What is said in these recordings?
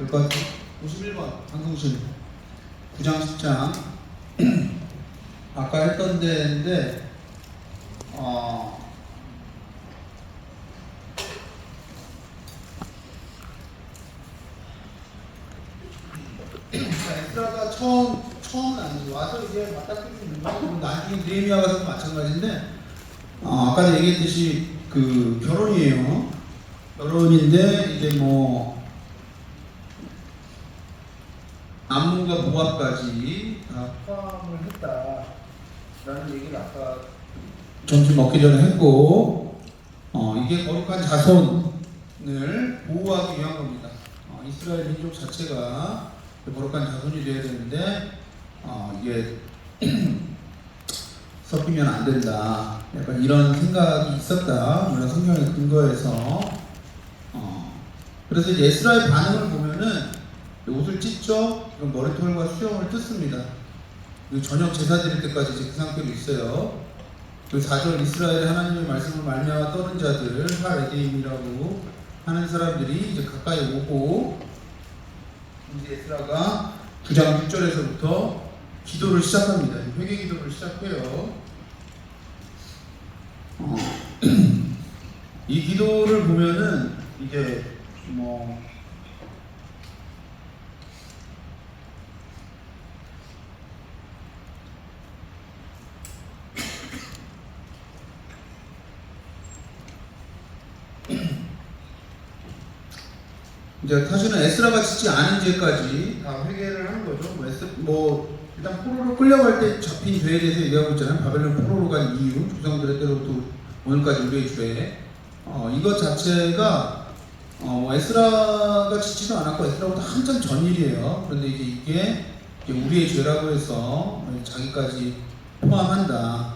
될 것 같아요. 51번 강성신 9장 10장 아까 했던 데인데 에스라가 처음은 아니지 와서 이제 맞닥뜨릴 수 있는 거고 나중에 느헤미야 가서도 마찬가지인데 아까 얘기했듯이 그 결혼이에요. 결혼인데 이제 뭐 암몬과 모압까지 다 포함을 했다라는 얘기를 아까 점심 먹기 전에 했고 이게 거룩한 자손을 보호하기 위한 겁니다. 이스라엘 민족 자체가 거룩한 자손이 되어야 되는데 이게 섞이면 안 된다. 약간 이런 생각이 있었다. 물론 성경의 근거에서 그래서 이제 에스라의 반응을 보면은 옷을 찢죠. 그럼 머리털과 수염을 뜯습니다. 그리고 저녁 제사 드릴 때까지 이제 그 상태로 있어요. 그 4절 이스라엘의 하나님의 말씀을 말미암아 떠는 자들 하레데임이라고 하는 사람들이 이제 가까이 오고 이제 에스라가 9장 6절에서부터 기도를 시작합니다. 회개 기도를 시작해요. 이 기도를 보면은 이제 뭐 이제 사실은 에스라가 짓지 않은 죄까지 다 회개를 하는 거죠. 일단 포로로 끌려갈 때 잡힌 죄에 대해서 얘기하고 있잖아요. 바벨론 포로로 간 이유, 조상들의 때로부터 오늘까지 우리의 죄. 이것 자체가 에스라가 짓지도 않았고 에스라보다 한참 전 일이에요. 그런데 이게 우리의 죄라고 해서 자기까지 포함한다.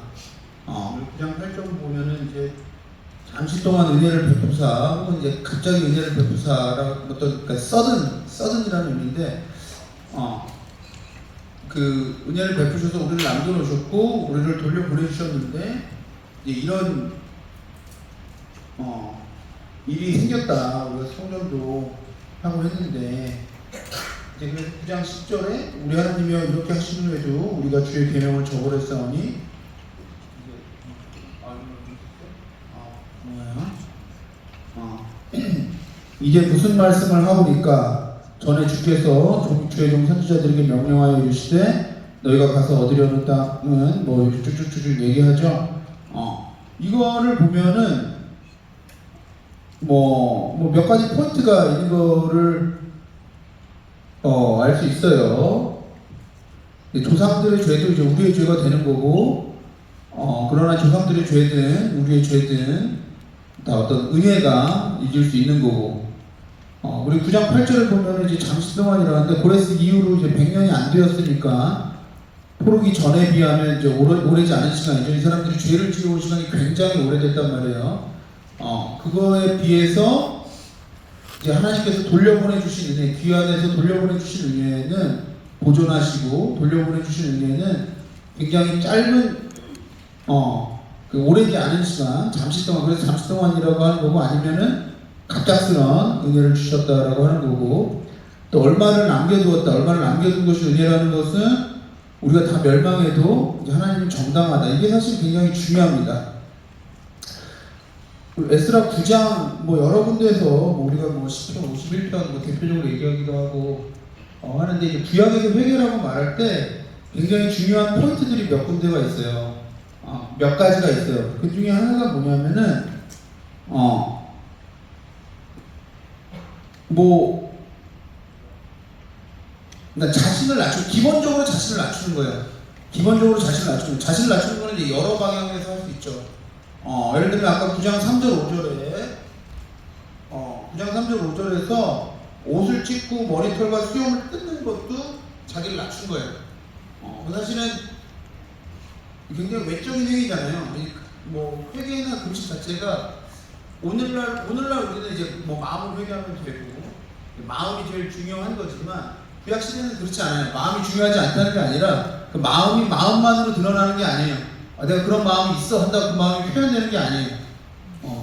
9장 8절 보면은 이제 잠시 동안 은혜를 베푸사 혹은 이제 갑자기 은혜를 베푸사라고 그러니까 서든이라는 의미인데 그 은혜를 베푸셔서 우리를 남겨놓으셨고 우리를 돌려보내주셨는데 이제 이런 일이 생겼다. 우리가 성전도 하고 했는데 이제 그래서 9장 10절에 우리 하나님이여 이렇게 하시는 후에도 우리가 주의 계명을 저버렸사오니 이제 무슨 말씀을 하오니까 전에 주께서 주의 종 선지자들에게 명령하여 이르시되 너희가 가서 얻으려는 땅은 뭐 이렇게 쭉쭉쭉 얘기하죠. 이거를 보면은 뭐 몇 가지 포인트가 있는 거를 알 수 있어요. 조상들의 죄도 이제 우리의 죄가 되는 거고 그러나 조상들의 죄든 우리의 죄든 다 어떤 은혜가 잊을 수 있는 거고 우리 9장 8절을 보면 이제 잠시 동안이라는데 고레스 이후로 이제 100년이 안 되었으니까 포로기 전에 비하면 이제 오래지 않은 시간이죠. 이 사람들이 죄를 지어온 시간이 굉장히 오래됐단 말이에요. 그거에 비해서 이제 하나님께서 돌려보내 주신 은혜, 귀환해서 돌려보내 주신 은혜는 보존하시고 돌려보내 주신 은혜는 굉장히 짧은 그 오래지 않은 시간, 잠시 동안, 그래서 잠시 동안이라고 하는 거고 아니면은 갑작스런 은혜를 주셨다라고 하는 거고 또 얼마를 남겨두었다, 얼마를 남겨둔 것이 은혜라는 것은 우리가 다 멸망해도 이제 하나님은 정당하다. 이게 사실 굉장히 중요합니다. 에스라 9장 여러 군데에서 우리가 10편, 51편 대표적으로 얘기하기도 하고 하는데 이제 구약에서 회개라고 말할 때 굉장히 중요한 포인트들이 몇 군데가 있어요. 몇 가지가 있어요. 그 중에 하나가 뭐냐면은 그러니까 자신을 낮추고 기본적으로 자신을 낮추는 거예요. 기본적으로 자신을 낮추는 거는 이제 여러 방향에서 할 수 있죠. 예를 들면 아까 9장 3절 5절에 9장 3절 5절에서 옷을 찢고 머리털과 수염을 뜯는 것도 자기를 낮춘 거예요. 사실은 굉장히 외적인 행위잖아요. 회개나 금식 자체가 오늘날 우리는 이제 마음을 회개하면 되고 마음이 제일 중요한 거지만 구약 시대는 그렇지 않아요. 마음이 중요하지 않다는 게 아니라 그 마음이 마음만으로 드러나는 게 아니에요. 내가 그런 마음이 있어 한다고 그 마음이 표현되는 게 아니에요.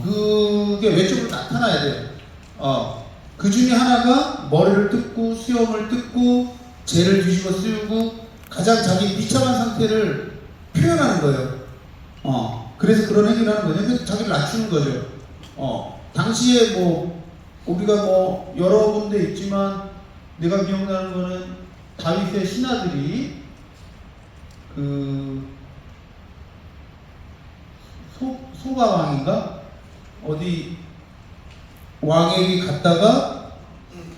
그게 외적으로 나타나야 돼요. 그 중에 하나가 머리를 뜯고 수염을 뜯고 죄를 뒤집어 쓰고 가장 자기 비참한 상태를 표현하는 거예요. 그래서 그런 행위를 하는 거죠. 그래서 자기를 낮추는 거죠. 당시에 뭐 우리가 뭐 여러 군데 있지만 내가 기억나는 거는 다윗의 신하들이 그 소가 왕인가 어디 왕에게 갔다가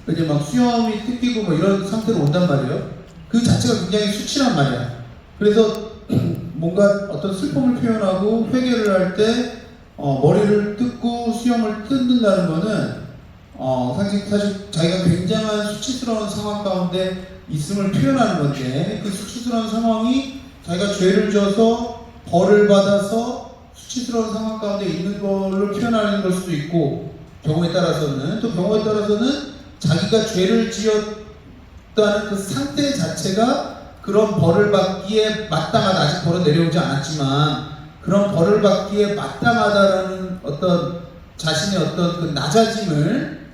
이제 막 수염이 뜯기고 뭐 이런 상태로 온단 말이에요. 그 자체가 굉장히 수치란 말이야. 그래서 뭔가 어떤 슬픔을 표현하고 회개를 할 때 머리를 뜯고 수염을 뜯는다는 거는 사실 자기가 굉장한 수치스러운 상황 가운데 있음을 표현하는 건데 그 수치스러운 상황이 자기가 죄를 져서 벌을 받아서 수치스러운 상황 가운데 있는 걸로 표현하는 걸 수도 있고 경우에 따라서는 또 경우에 따라서는 자기가 죄를 지었다는 그 상태 자체가 그런 벌을 받기에 마땅하다. 아직 벌은 내려오지 않았지만 그런 벌을 받기에 마땅하다라는 어떤 자신의 어떤 그 낮아짐을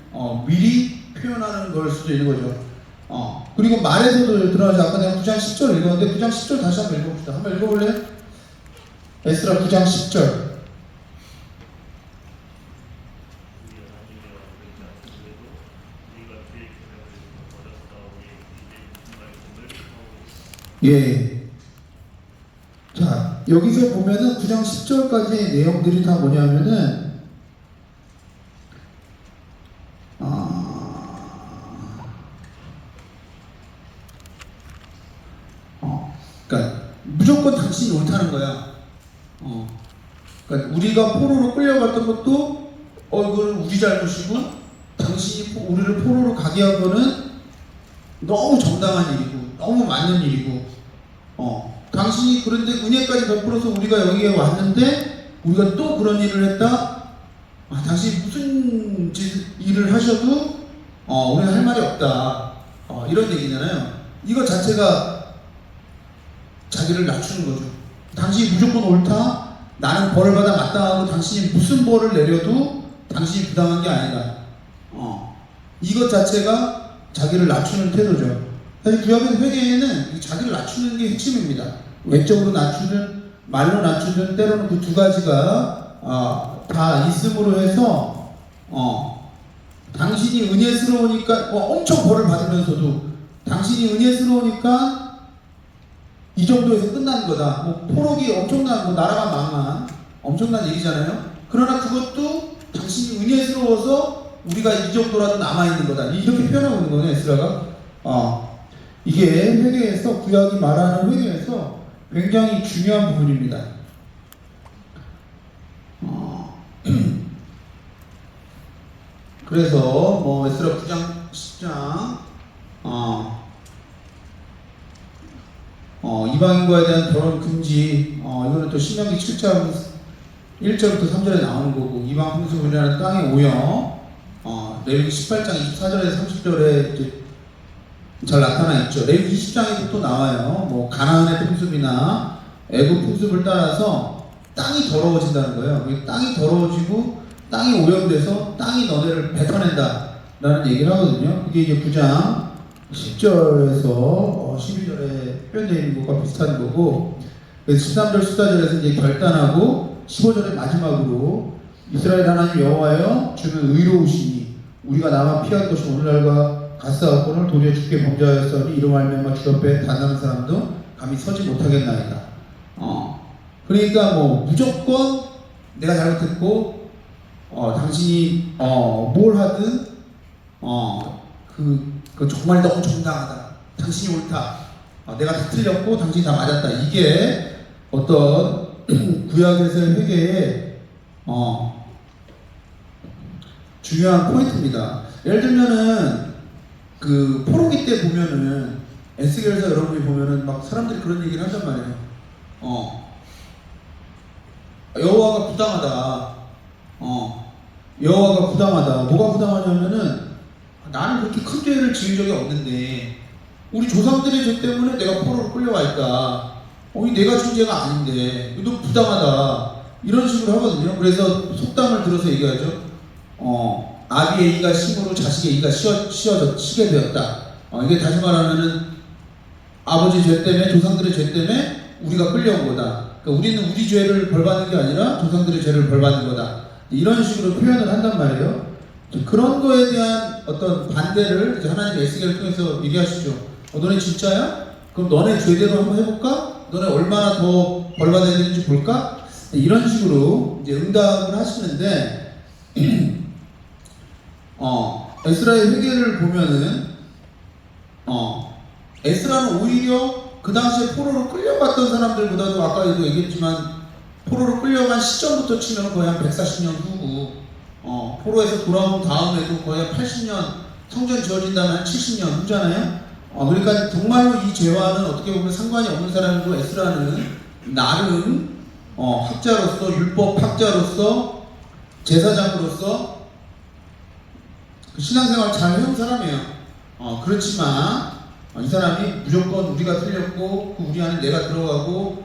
미리 표현하는 걸 수도 있는 거죠. 그리고 말에서도 드러나죠. 아까 내가 9장 10절 읽었는데 9장 10절 다시 한번 읽어봅시다. 한번 읽어볼래요? 에스라 9장 10절. 예. 자, 여기서 보면은 9장 10절까지의 내용들이 다 뭐냐면은, 그러니까 무조건 당신이 옳다는 거야. 그러니까 우리가 포로로 끌려갔던 것도, 이거는 우리 잘못이고, 당신이 우리를 포로로 가게 한 거는 너무 정당한 일이고, 너무 맞는 일이고, 당신이 그런데 은혜까지 베풀어서 우리가 여기에 왔는데 우리가 또 그런 일을 했다? 당신이 무슨 일을 하셔도 우리는 할 말이 없다. 이런 얘기잖아요. 이거 자체가 자기를 낮추는 거죠. 당신이 무조건 옳다? 나는 벌을 받아 마땅하고 당신이 무슨 벌을 내려도 당신이 부당한 게 아니다. 이것 자체가 자기를 낮추는 태도죠. 사실 구약의 회개에는 자기를 낮추는 게 핵심입니다. 외적으로 낮추든 말로 낮추든 때로는 그 두 가지가 다 있음으로 해서 당신이 은혜스러우니까 엄청 벌을 받으면서도 당신이 은혜스러우니까 이 정도에서 끝난 거다. 뭐 포로기 엄청난 뭐 나라가 망한 엄청난 얘기잖아요. 그러나 그것도 당신이 은혜스러워서 우리가 이 정도라도 남아있는 거다. 이렇게 표현하고 있는 거네, 에스라가. 이게 회개에서 구약이 말하는 회개에서 굉장히 중요한 부분입니다. 그래서 뭐 에스라 9장 10장 이방인과에 대한 결혼 금지 이거는 또 신명기 7장 1절부터 3절에 나오는 거고 이방 풍습이라는 땅의 오염 레위기 18장 24절에서 30절에 이제 잘 나타나 있죠. 레위기 20장에도 또 나와요. 뭐 가나안의 풍습이나 애굽 풍습을 따라서 땅이 더러워진다는 거예요. 땅이 더러워지고 땅이 오염돼서 땅이 너네를 뱉어낸다 라는 얘기를 하거든요. 그게 이제 9장 10절에서 12절에 표현되어 있는 것과 비슷한 거고, 그래서 13절 14절에서 이제 결단하고 15절의 마지막으로 이스라엘 하나님 여호와여 주는 의로우시니 우리가 나만 피할 것이 오늘날과 가스하고는 도리어 주께 범죄하였으니 이로 말미암아 주 옆에 단단한 사람도 감히 서지 못하겠나이다. 그러니까 뭐 무조건 내가 잘못했고 당신이 뭘 하든 그 정말 너무 정당하다. 당신이 옳다. 내가 다 틀렸고 당신이 다 맞았다. 이게 어떤 구약에서의 회개의 중요한 포인트입니다. 예를 들면은 그 포로기 때 보면은 에스겔서 여러분이 보면은 막 사람들이 그런 얘기를 한단 말이에요. 여호와가 부당하다. 여호와가 부당하다. 뭐가 부당하냐면은 나는 그렇게 큰 죄를 지은 적이 없는데 우리 조상들의 죄 때문에 내가 포로로 끌려와 있다. 내가 진 죄가 아닌데 너 부당하다. 이런 식으로 하거든요. 그래서 속담을 들어서 얘기하죠. 아비의 이가 심으로 자식의 이가 씌게 되었다. 이게 다시 말하면은 아버지 죄 때문에, 조상들의 죄 때문에 우리가 끌려온 거다. 그러니까 우리는 우리 죄를 벌받는 게 아니라 조상들의 죄를 벌받는 거다. 이런 식으로 표현을 한단 말이에요. 그런 거에 대한 어떤 반대를 이제 하나님 에스겔을 통해서 얘기하시죠. 너네 진짜야? 그럼 너네 죄대로 한번 해볼까? 너네 얼마나 더 벌받아야 되는지 볼까? 이런 식으로 이제 응답을 하시는데, 에스라의 회개를 보면은, 에스라는 오히려 그 당시에 포로로 끌려갔던 사람들보다도 아까도 얘기했지만 포로로 끌려간 시점부터 치면 거의 한 140년 후고, 포로에서 돌아온 다음에도 거의 한 80년, 성전이 지어진 다음에 한 70년 후잖아요. 그러니까 정말로 이 죄와는 어떻게 보면 상관이 없는 사람이고, 에스라는 나름 학자로서, 율법 학자로서, 제사장으로서 그 신앙생활 잘 해온 사람이에요. 그렇지만 이 사람이 무조건 우리가 틀렸고 그 우리 안에 내가 들어가고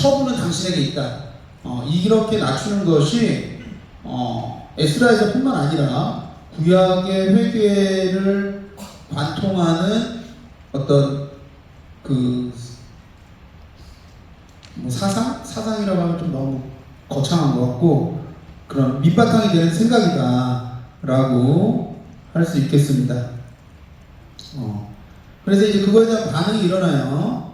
처분은 당신에게 있다. 이렇게 낮추는 것이 에스라에서뿐만 아니라 구약의 회개를 관통하는 어떤 그 사상이라고 하면 좀 너무 거창한 것 같고 그런 밑바탕이 되는 생각이다라고 할 수 있겠습니다. 그래서 이제 그거에 대한 반응이 일어나요.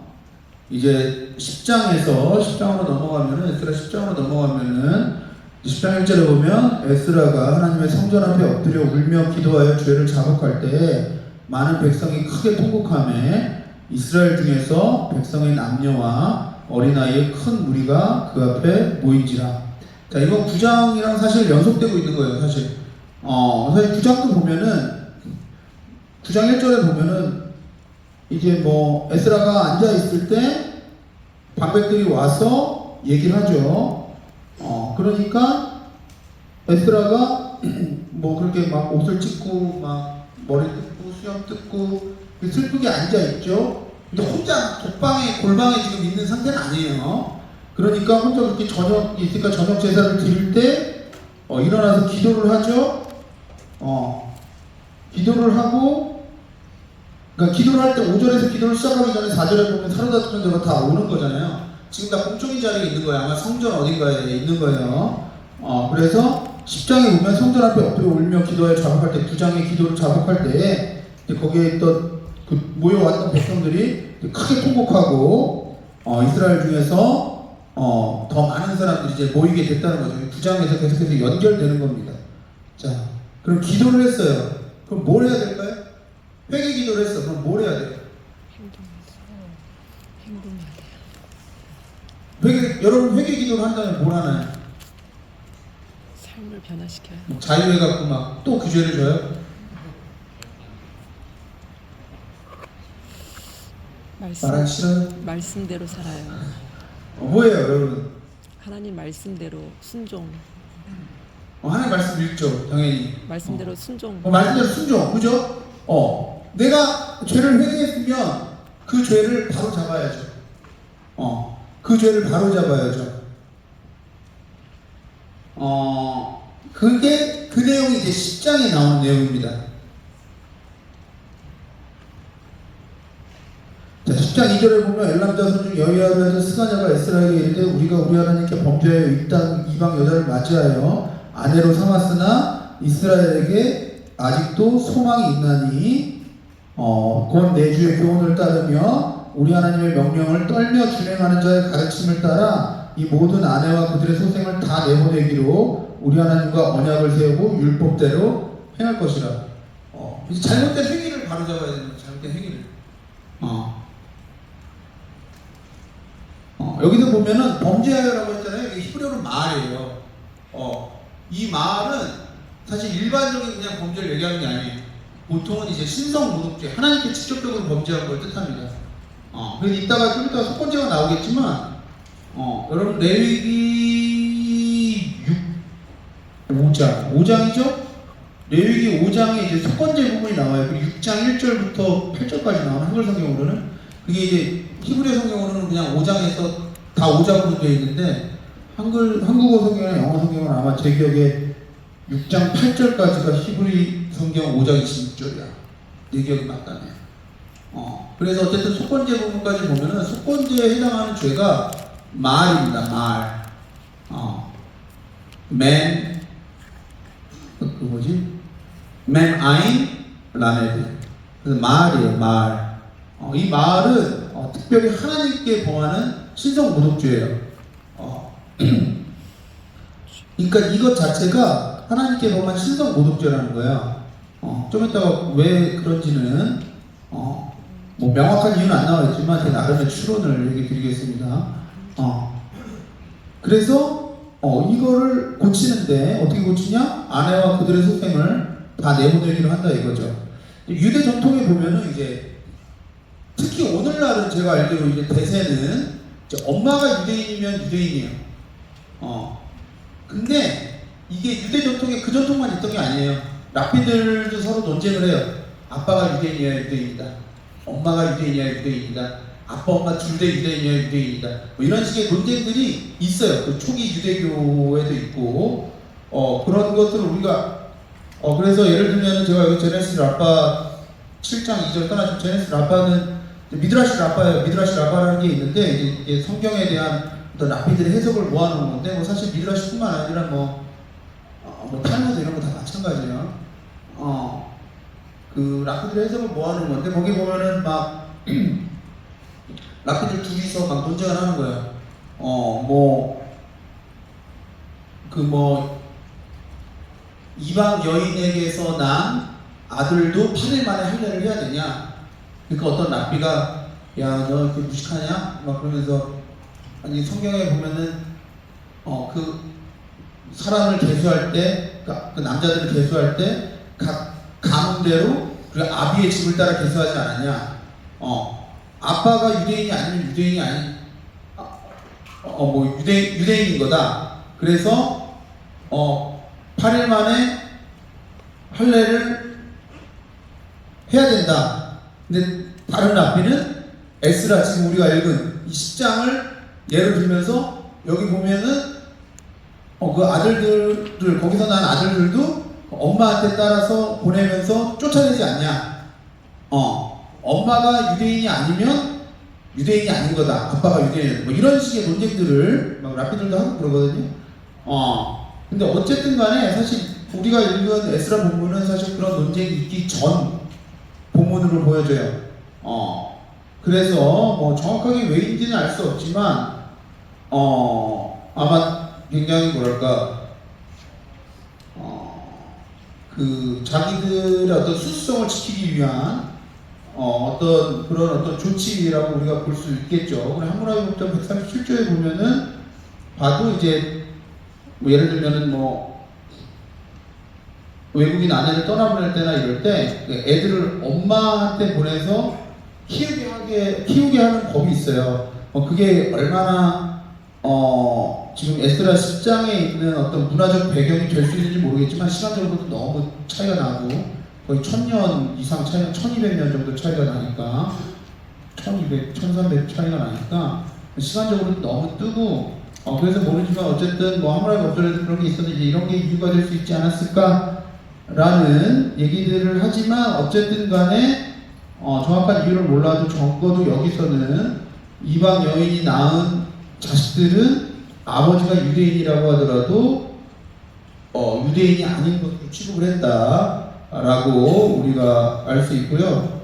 이제 10장으로 넘어가면은, 에스라 10장으로 넘어가면은 10장 1절에 보면 에스라가 하나님의 성전 앞에 엎드려 울며 기도하여 죄를 자복할 때에 많은 백성이 크게 통곡하며 이스라엘 중에서 백성의 남녀와 어린아이의 큰 무리가 그 앞에 모인지라. 자, 이거 9장이랑 사실 연속되고 있는 거예요, 사실. 사실 9장도 보면은 9장 1절에 보면은 이제 뭐 에스라가 앉아 있을 때 방백들이 와서 얘기를 하죠. 그러니까 에스라가 뭐 그렇게 막 옷을 찢고 막 머리 뜯고 수염 뜯고 슬프게 앉아 있죠. 근데 혼자 독방에 골방에 지금 있는 상태는 아니에요. 그러니까 혼자 그렇게 있으니까 저녁 제사를 드릴 때 일어나서 기도를 하죠. 기도를 하고, 그러니까 기도를 할 때 5절에서 기도를 시작하기 전에 4절에 보면 사로잡힌 자가 다 오는 거잖아요. 지금 다 공적인 자리에 있는 거예요. 아마 성전 어딘가에 있는 거예요. 그래서 10장에 보면 성전 앞에 엎드려 울며 기도하여 자복할 때, 9장의 기도를 자복할 때에 거기에 있던 그 모여왔던 백성들이 크게 통곡하고 이스라엘 중에서 더 많은 사람들이 이제 모이게 됐다는 거죠. 9장에서 계속해서 연결되는 겁니다. 자, 그럼 기도를 했어요. 그럼 뭘 해야 될까요? 회개 기도를 했어. 그럼 뭘 해야 돼요? 행동해야 돼요. 여러분 회개 기도를 한다면 뭘 하나요? 삶을 변화시켜요. 자유해갖고 막 또 그 죄를 져요? 말하기 싫어요? 말씀대로 살아요. 뭐예요, 여러분? 하나님 말씀대로 순종. 하나님 말씀 읽죠, 당연히. 말씀대로 순종. 말씀대로 순종, 그죠? 내가 죄를 회개했으면 그 죄를 바로 잡아야죠. 그 죄를 바로 잡아야죠. 그게 그 내용이 이제 10장에 나온 내용입니다. 자, 10장 2절에 보면 엘람 자손 중 여호야다에서 스가냐가 에스라에게 이르되 우리가 우리 하나님께 범죄하여 이방 여자를 맞이하여 아내로 삼았으나 이스라엘에게 아직도 소망이 있나니 곧 내 주의 교훈을 따르며 우리 하나님의 명령을 떨며 준행하는 자의 가르침을 따라 이 모든 아내와 그들의 소생을 다 내보내기로 우리 하나님과 언약을 세우고 율법대로 행할 것이라. 이제 잘못된 행위를 바로잡아야 되는 거예요. 잘못된 행위를. 여기서 보면은 범죄하여라고 했잖아요. 이게 히브리어로 말이에요. 이 말은 사실 일반적인 그냥 범죄를 얘기하는 게 아니에요. 보통은 이제 신성모독죄, 하나님께 직접적으로 범죄한 걸 뜻합니다. 그래서 이따가 좀 이따가 속건제가 나오겠지만, 여러분 레위기 5장이죠? 레위기 5장에 이제 속건제 부분이 나와요. 그리고 6장 1절부터 8절까지 나오는 한글 성경으로는 그게 이제 히브리 성경으로는 그냥 5장에서 다 5장으로 되어 있는데 한국어 성경이나 영어 성경은 아마 제 기억에 6장 8절까지가 히브리 성경 5장 26절이야. 내 기억이 맞다네. 그래서 어쨌든 속건제 부분까지 보면은 속건제에 해당하는 죄가 말입니다. 말. 맨, 맨 아인 라메드. 그래서 말이에요. 말. 이 말은 특별히 하나님께 범하는 신성 모독죄예요. 그러니까 이것 자체가 하나님께 범한 신성 모독죄라는 거야. 좀 이따가 왜 그런지는 뭐 명확한 이유는 안 나와 있지만 제 나름의 추론을 얘기 드리겠습니다. 그래서 이거를 고치는데 어떻게 고치냐? 아내와 그들의 속셈을 다 내보내기로 한다 이거죠. 유대 전통에 보면은 이제 특히 오늘날은 제가 알기로 이제 대세는 이제 엄마가 유대인이면 유대인이에요. 근데 이게 유대 전통에 그 전통만 있던 게 아니에요. 랍비들도 서로 논쟁을 해요. 아빠가 유대인이야 유대인이다. 엄마가 유대인이야 유대인이다. 아빠 엄마 둘 다 유대인이야 유대인이다. 뭐 이런 식의 논쟁들이 있어요. 그 초기 유대교에도 있고 그런 것들을 우리가 그래서 예를 들면 제가 여기 제네시스 라파 7장 2절 떠나서 제네시스 라파는 미드라시 라파예요. 미드라시 라파라는 게 있는데 이게 성경에 대한 어떤 랍비들의 해석을 모아놓은 건데 뭐 사실 미드라시뿐만 아니라 뭐 탈무드 이런 거 다 마찬가지예요. 그 랍비들의 해석을 모아놓은 건데 거기 보면은 막 랍비들 둘이서 막 논쟁을 하는 거예요. 이방 여인에게서 난 아들도 8일 만에 할례를 해야 되냐? 그러니까 어떤 랍비가 야 너 이렇게 무식하냐? 막 그러면서 아니 성경에 보면은 그 사람을 계수할 때 그 남자들을 계수할 때 각 가문대로 그리고 아비의 집을 따라 계수하지 않았냐? 아빠가 유대인이 아니면 유대인이 아닌 유대인인 거다. 그래서 8일 만에 할례를 해야 된다. 근데 다른 랍비는 에스라 지금 우리가 읽은 이 10장을 예를 들면서 여기 보면은 그 아들들을 거기서 난 아들들도 엄마한테 따라서 보내면서 쫓아내지 않냐. 엄마가 유대인이 아니면 유대인이 아닌 거다. 아빠가 유대인. 뭐 이런 식의 논쟁들을 막 랍비들도 하고 그러거든요. 근데 어쨌든 간에 사실 우리가 읽은 에스라 본문은 사실 그런 논쟁이 있기 전 본문으로 보여져요. 그래서 뭐 정확하게 왜인지는 알 수 없지만 아마 굉장히 그 자기들의 어떤 수수성을 지키기 위한 어떤 조치라고 우리가 볼 수 있겠죠. 하므라비 법전 137조에 보면은 봐도 이제 뭐 예를 들면은 뭐 외국인 아내를 떠나보낼 때나 이럴 때 애들을 엄마한테 보내서 키우게 하는 법이 있어요. 그게 얼마나 지금 에스라 10장에 있는 어떤 문화적 배경이 될 수 있는지 모르겠지만 시간적으로도 너무 차이가 나고 거의 1000년 이상 차이가 1200년 정도 차이가 나니까 1200, 1300 차이가 나니까 시간적으로도 너무 뜨고 그래서 모르지만 어쨌든 뭐 하므라비 법전에도 그런 게 있었는데 이런 게 이유가 될 수 있지 않았을까라는 얘기들을 하지만 어쨌든 간에 정확한 이유를 몰라도 적어도 여기서는 이방 여인이 낳은 자식들은 아버지가 유대인이라고 하더라도 유대인이 아닌 것으로 취급을 했다라고 우리가 알 수 있고요.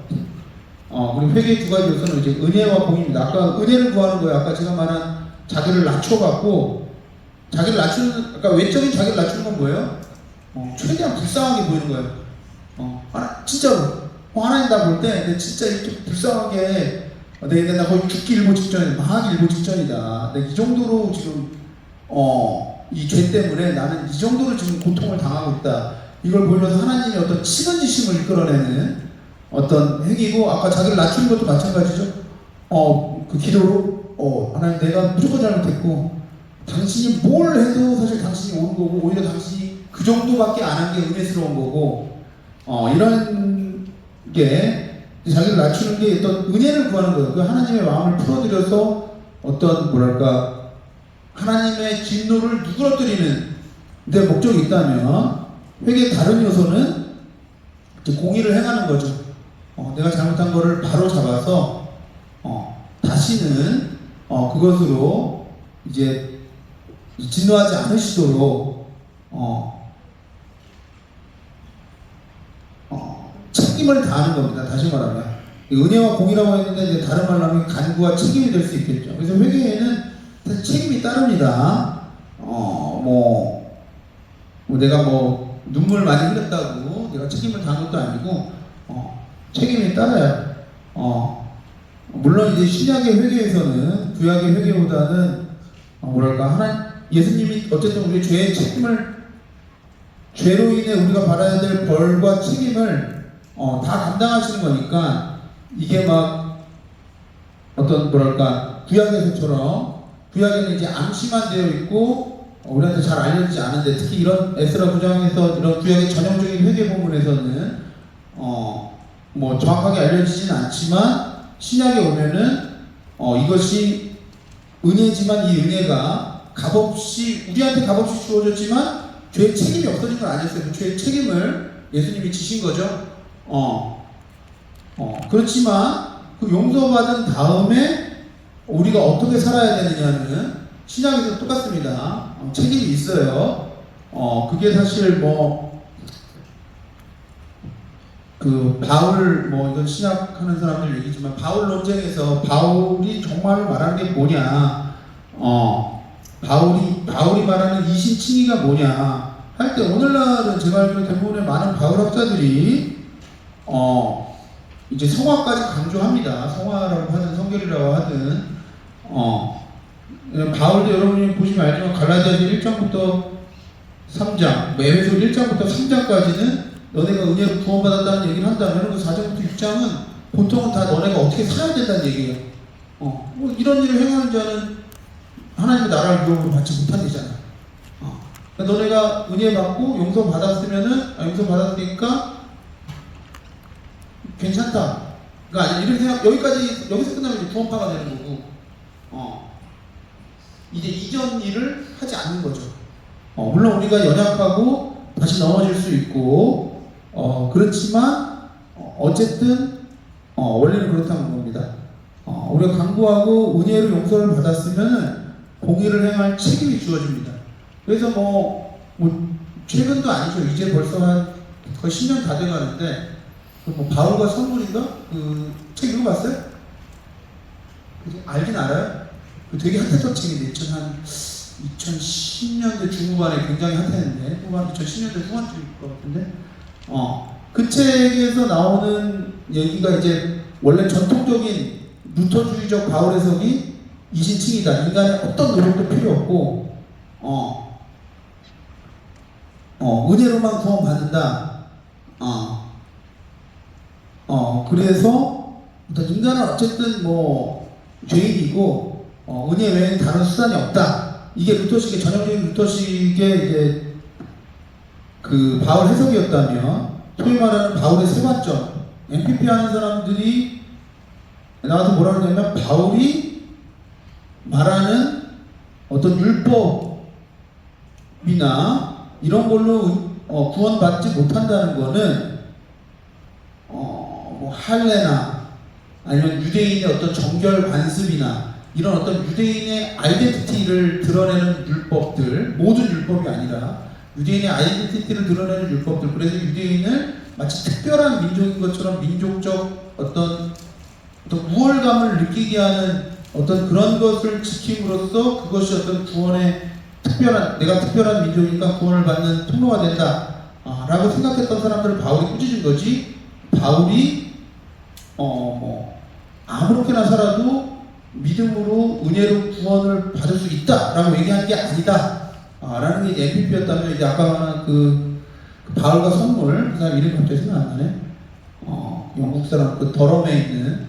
그리고 회개의 두 가지 요소는 이제 은혜와 공입니다. 아까 은혜를 구하는 거예요. 아까 제가 말한 자기를 낮춰갖고 자기를 낮추는 아까 외적인 자기를 낮추는 건 뭐예요? 최대한 불쌍하게 보이는 거예요. 진짜로 하나님 나 볼 때 진짜 이렇게 불쌍하게 나 거의 죽기 일보 직전이다. 망하기 일보 직전이다. 이 정도로 지금 이 죄 때문에 나는 이 정도로 지금 고통을 당하고 있다. 이걸 보면서 하나님의 어떤 치근지심을 이끌어내는 어떤 행위고 아까 자기를 낮추는 것도 마찬가지죠. 그 기도로 하나님 내가 무조건 잘못했고 당신이 뭘 해도 사실 당신이 옳은 거고 오히려 당신이 그 정도밖에 안 한 게 은혜스러운 거고 이런 게 자기를 낮추는 게 어떤 은혜를 구하는 거예요. 그 하나님의 마음을 풀어드려서 어떤 하나님의 진노를 누그러뜨리는 데 목적이 있다면 회개의 다른 요소는 이제 공의를 행하는 거죠. 내가 잘못한 거를 바로 잡아서 다시는 그것으로 이제 진노하지 않으시도록 책임을 다하는 겁니다. 다시 말하면 은혜와 공의라고 했는데 이제 다른 말로 하면 간구와 책임이 될 수 있겠죠. 그래서 회개에는 사실 책임이 따릅니다. 내가 눈물 많이 흘렸다고 내가 책임을 다한 것도 아니고 책임이 따라요. 물론 이제 신약의 회개에서는 구약의 회개보다는 예수님이 어쨌든 우리 죄의 책임을 죄로 인해 우리가 받아야 될 벌과 책임을 다 감당하시는 거니까 이게 막 구약에서처럼 구약에는 이제 암시만 되어 있고 우리한테 잘 알려지지 않은데 특히 이런 에스라 9장에서 이런 구약의 전형적인 회개 본문에서는 정확하게 알려지진 않지만 신약에 오면은 이것이 은혜지만 이 은혜가 우리한테 값없이 주어졌지만 죄의 책임이 없어진 건 아니었어요. 그 죄의 책임을 예수님이 지신 거죠. 그렇지만 그 용서받은 다음에 우리가 어떻게 살아야 되느냐는 신약에서 똑같습니다. 책임이 있어요. 그게 사실 바울 이건 신약하는 사람들 얘기지만 바울 논쟁에서 바울이 정말 말하는 게 뭐냐, 바울이 말하는 이신칭의가 뭐냐 할 때 오늘날은 제가 알기로 대부분의 많은 바울 학자들이 이제 성화까지 강조합니다. 성화라고 하든 성결이라고 하든 바울도 여러분이 보시면 알지만 갈라디아서 1장부터 3장, 에베소 1장부터 3장까지는 너네가 은혜로 구원받았다는 얘기를 한다면 그 4장부터 6장은 보통은 다 너네가 어떻게 살아야 된다는 얘기예요. 이런 일을 행하는 자는 하나님의 나라를 유업으로 받지 못한대잖아. 그러니까 너네가 은혜 받고 용서받았으니까 괜찮다. 그러니까 이런 생각, 여기서 끝나면 이제 구원파가 되는 거고, 이제 이전 일을 하지 않는 거죠. 물론 우리가 연약하고 다시 넘어질 수 있고, 그렇지만, 어쨌든, 원리는 그렇다는 겁니다. 우리가 간구하고 은혜로 용서를 받았으면 공의를 행할 책임이 주어집니다. 그래서 최근도 아니죠. 이제 벌써 거의 10년 다 돼가는데, 바울과 선물인가? 그 책 읽어봤어요? 알긴 알아요? 되게 핫했던 책인데 2010년대 중후반에 굉장히 핫했는데 2010년대 후반쯤일 것 같은데 그 책에서 나오는 얘기가 이제 원래 전통적인 루터주의적 바울 해석이 이신칭이다. 인간의 어떤 노력도 필요 없고 은혜로만 구원받는다. 그래서 인간은 어쨌든 죄인이고 은혜 외에는 다른 수단이 없다. 이게 루터식의 전형적인 루터식의 이제 그 바울 해석이었다면, 소위 말하는 바울의 세 관점, MPP 하는 사람들이 나와서 뭐라 그러냐면 바울이 말하는 어떤 율법이나 이런 걸로 구원받지 못한다는 거는 할례나 아니면 유대인의 어떤 정결 관습이나 이런 어떤 유대인의 아이덴티티를 드러내는 율법들, 모든 율법이 아니라 유대인의 아이덴티티를 드러내는 율법들, 그래서 유대인을 마치 특별한 민족인 것처럼 민족적 어떤 우월감을 느끼게 하는 어떤 그런 것을 지킴으로써 그것이 어떤 구원의 내가 특별한 민족이니까 구원을 받는 통로가 된다 라고 생각했던 사람들을 바울이 꾸짖은 거지. 바울이 아무렇게나 살아도 믿음으로 은혜로 구원을 받을 수 있다 라고 얘기한 게 아니다 라는 게 MPP였다면, 이제 아까 말한 그 바울과 선물, 그 사람 이름이 갑자기 생각 안 나네. 영국 사람, 그 더럼에 있는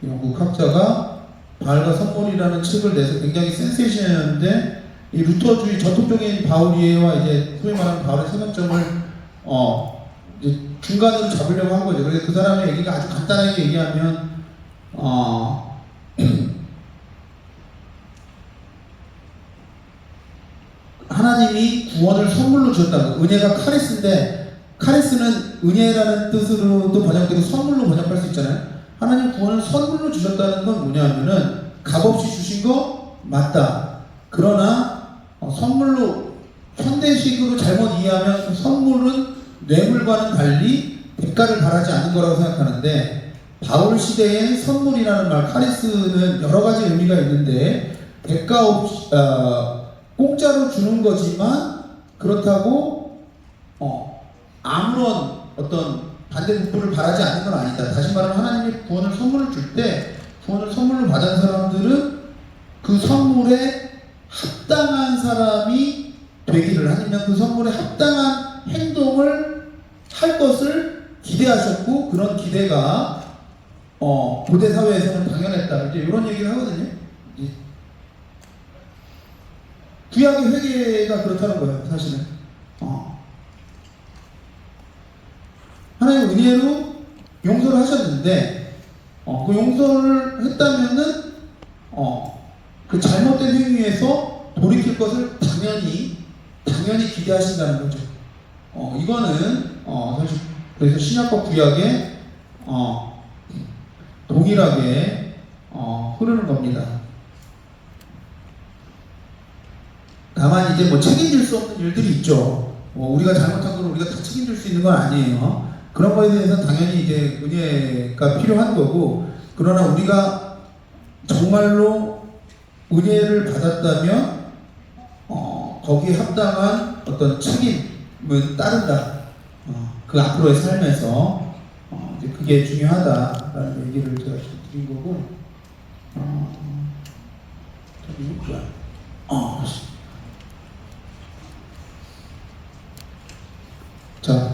영국 학자가 바울과 선물이라는 책을 내서 굉장히 센세이션이었는데, 이 루터주의 전통적인 바울 이해와 이제 소위 말하는 바울의 생각점을 이제 중간으로 잡으려고 한 거죠. 그래서 그 사람의 얘기가 아주 간단하게 얘기하면 하나님이 구원을 선물로 주셨다. 은혜가 카리스인데 카리스는 은혜라는 뜻으로도 번역되고 선물로 번역할 수 있잖아요. 하나님 구원을 선물로 주셨다는 건 뭐냐면은 값없이 주신 거 맞다. 그러나 선물로 현대식으로 잘못 이해하면 그 선물은 뇌물과는 달리 대가를 바라지 않는 거라고 생각하는데 바울 시대의 선물이라는 말 카리스는 여러 가지 의미가 있는데 대가 없이 공짜로 주는 거지만 그렇다고 아무런 어떤 반대급부를 바라지 않는 건 아니다. 다시 말하면 하나님이 구원을 선물을 줄 때 구원을 선물로 받은 사람들은 그 선물에 합당한 사람이 되기를 아니면 그 선물에 합당한 행동을 할 것을 기대하셨고 그런 기대가 고대 사회에서는 당연했다. 이제 이런 얘기를 하거든요. 구약의 회개가 그렇다는 거예요, 사실은. 하나님 은혜로 용서를 하셨는데, 그 용서를 했다면은, 그 잘못된 행위에서 돌이킬 것을 당연히 기대하신다는 거죠. 이거는, 사실, 그래서 신약과 구약에, 동일하게, 흐르는 겁니다. 다만 이제 뭐 책임질 수 없는 일들이 있죠. 우리가 잘못한 걸 우리가 다 책임질 수 있는 건 아니에요. 그런 거에 대해서 당연히 이제 은혜가 필요한 거고, 그러나 우리가 정말로 은혜를 받았다면 거기에 합당한 어떤 책임은 따른다. 그 앞으로의 삶에서 이제 그게 중요하다라는 얘기를 제가 좀 드린 거고, 자,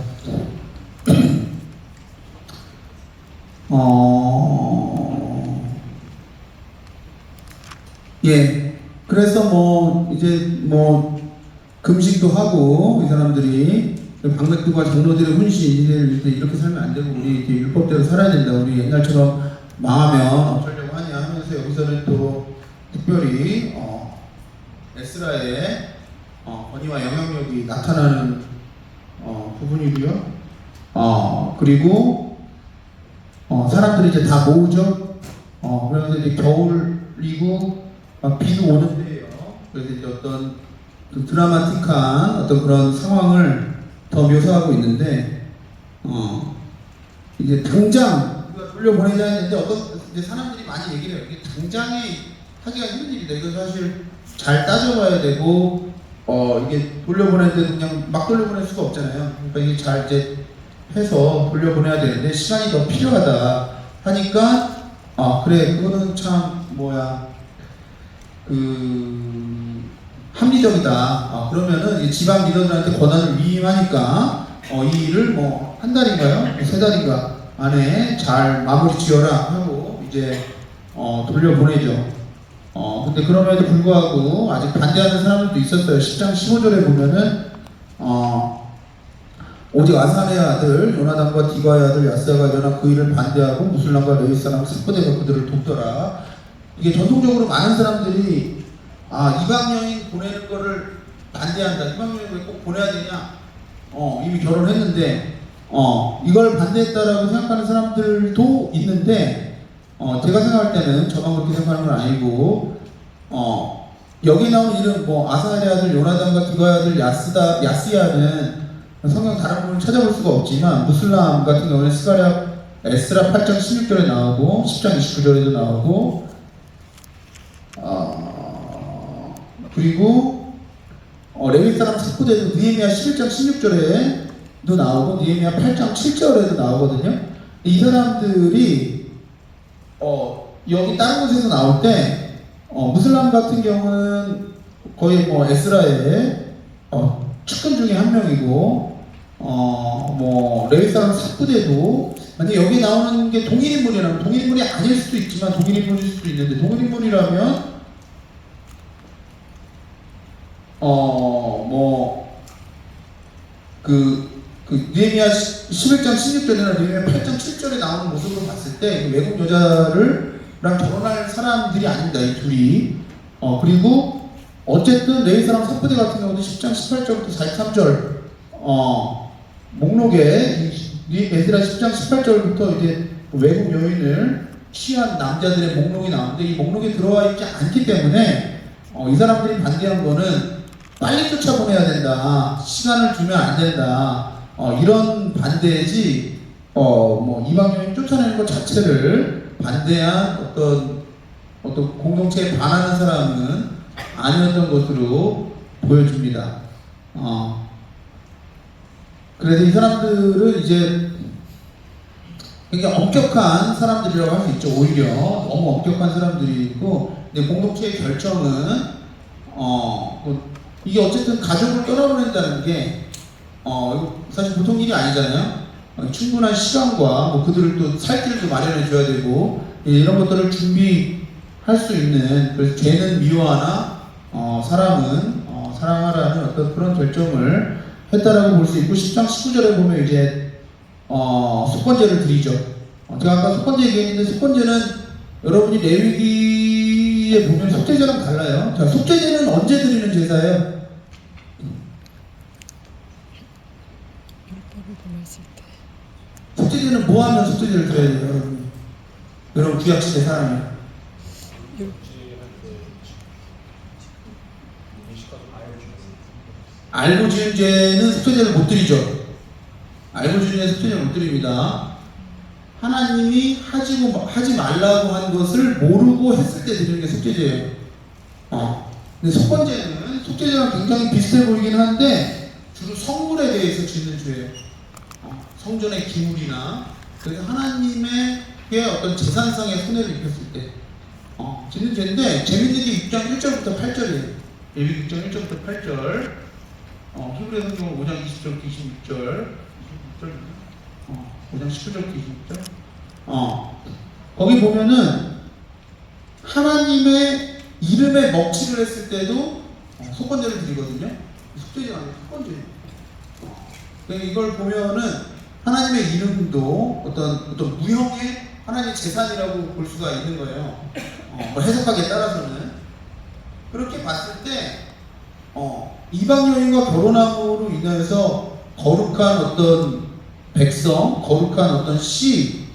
예. 그래서 뭐, 이제 뭐, 금식도 하고, 이 사람들이, 방백들과 장로들의 훈신, 이렇게 살면 안 되고, 우리 이렇게 율법대로 살아야 된다. 우리 옛날처럼 망하면 어쩌려고 하냐 하면서 여기서는 또 특별히, 에스라의 권위와 영향력이 나타나는 부분이고요. 그리고 사람들이 이제 다 모으죠. 그래서 이제 겨울이고 비도 오는데요. 그래서 이제 어떤 그 드라마틱한 어떤 그런 상황을 더 묘사하고 있는데, 이제 당장 우리가 돌려보내자 했는데 어떤 이제 사람들이 많이 얘기를 해요. 이게 당장에 하기가 힘든 일이다. 이건 사실 잘 따져봐야 되고, 이게 돌려보내는데 그냥 막 돌려보낼 수가 없잖아요. 그러니까 이게 잘 이제 해서 돌려보내야 되는데 시간이 더 필요하다 하니까, 그래, 그거는 참 합리적이다. 그러면은 이 지방 리더들한테 권한을 위임하니까 이 일을 뭐 한 달인가요? 세 달인가 안에 잘 마무리 지어라 하고 이제 돌려보내죠. 근데 그럼에도 불구하고 아직 반대하는 사람들도 있었어요. 10장 15절에 보면은 오직 아사의 아들 요나단과 디바의 아들 야스야가 일어나 그 일을 반대하고 무술람과 레위 사람 스포데가 그들을 돕더라. 이게 전통적으로 많은 사람들이 이방 여인 보내는 거를 반대한다. 이방 여인 왜 꼭 보내야 되냐? 이미 결혼했는데 이걸 반대했다라고 생각하는 사람들도 있는데, 제가 생각할 때는 저만 그렇게 생각하는 건 아니고, 여기 나온 이름 아사의 아들 요나단과 디바의 아들 야스야는 성경 다른 부분을 찾아볼 수가 없지만 무슬람 같은 경우는 에스라 8장 16절에 나오고 10장 29절에도 나오고, 그리고 레위 사람 사쿠데도 느헤미야 11장 16절에도 나오고 느헤미야 8장 7절에도 나오거든요. 이 사람들이 여기 다른 곳에서 나올 때 무슬람 같은 경우는 거의 에스라의 측근 중에 한 명이고, 레위 사람 사쿠데도 만약 여기 나오는 게 동일인물이라면, 동일인물이 아닐 수도 있지만 동일인물일 수도 있는데, 동일인물이라면 느헤미야 11장 16절이나 느헤미야 8장 7절에 나오는 모습으로 봤을 때 외국 여자랑 결혼할 사람들이 아닙니다, 이 둘이. 그리고 어쨌든 레위사랑 사포대 같은 경우도 10장 18절부터 43절 목록에 이 에스라 10장 18절부터 이제 외국 여인을 취한 남자들의 목록이 나오는데 이 목록에 들어와 있지 않기 때문에 이 사람들이 반대한 거는 빨리 쫓아보내야 된다, 시간을 주면 안 된다, 이런 반대지 뭐 이방 여인 쫓아내는 것 자체를 반대한 어떤 공동체에 반하는 사람은 아니었던 것으로 보여줍니다. 그래서 이 사람들은 이제 굉장히 엄격한 사람들이라고 할 수 있죠. 오히려 너무 엄격한 사람들이 있고, 근데 공동체의 결정은 이게 어쨌든 가족을 떠나보낸다는 게 사실 보통 일이 아니잖아요. 충분한 시간과 뭐 그들을 또 살 길도 마련해 줘야 되고 이런 것들을 준비할 수 있는, 그래서 죄는 미워하나 사랑은 사랑하라는 어떤 그런 결정을 했다라고 볼 수 있고, 10장 19절에 보면 이제 속건제를 드리죠. 제가 아까 속건제 얘기했는데, 속건제는 여러분이 레위기에 보면 속죄제랑 달라요. 자, 속죄제는 언제 드리는 제사예요? 율법을 범했을 때. 속죄제는 뭐 하면 속죄제를 드려야 돼요, 여러분이? 여러분 구약시대 사람이 알고 지은 죄는 속죄제를 못 드리죠. 알고 지은 죄는 속죄제를 못 드립니다. 하나님이 하지 말라고 한 것을 모르고 했을 때 드리는 게 속죄제예요. 근데 속건제는 속죄제랑 굉장히 비슷해 보이긴 한데 주로 성물에 대해서 짓는 죄예요. 성전의 기물이나, 그래서 하나님에게 어떤 재산상의 손해를 입혔을 때 짓는 죄인데, 재밌는 게 6장 1절부터 8절이에요. 예비 6장 1절부터 8절. 히브리 성경 5장 20절부터 26절, 5장 19절부터 26절. 거기 보면은 하나님의 이름에 먹칠을 했을 때도 속건제를 드리거든요. 속죄제가 아니고 속건제예요. 그러니까 이걸 보면은 하나님의 이름도 어떤 무형의 하나님의 재산이라고 볼 수가 있는 거예요. 뭐 해석하기에 따라서는. 그렇게 봤을 때 이방 여인과 결혼함으로 인해서 거룩한 어떤 백성, 거룩한 어떤 씨를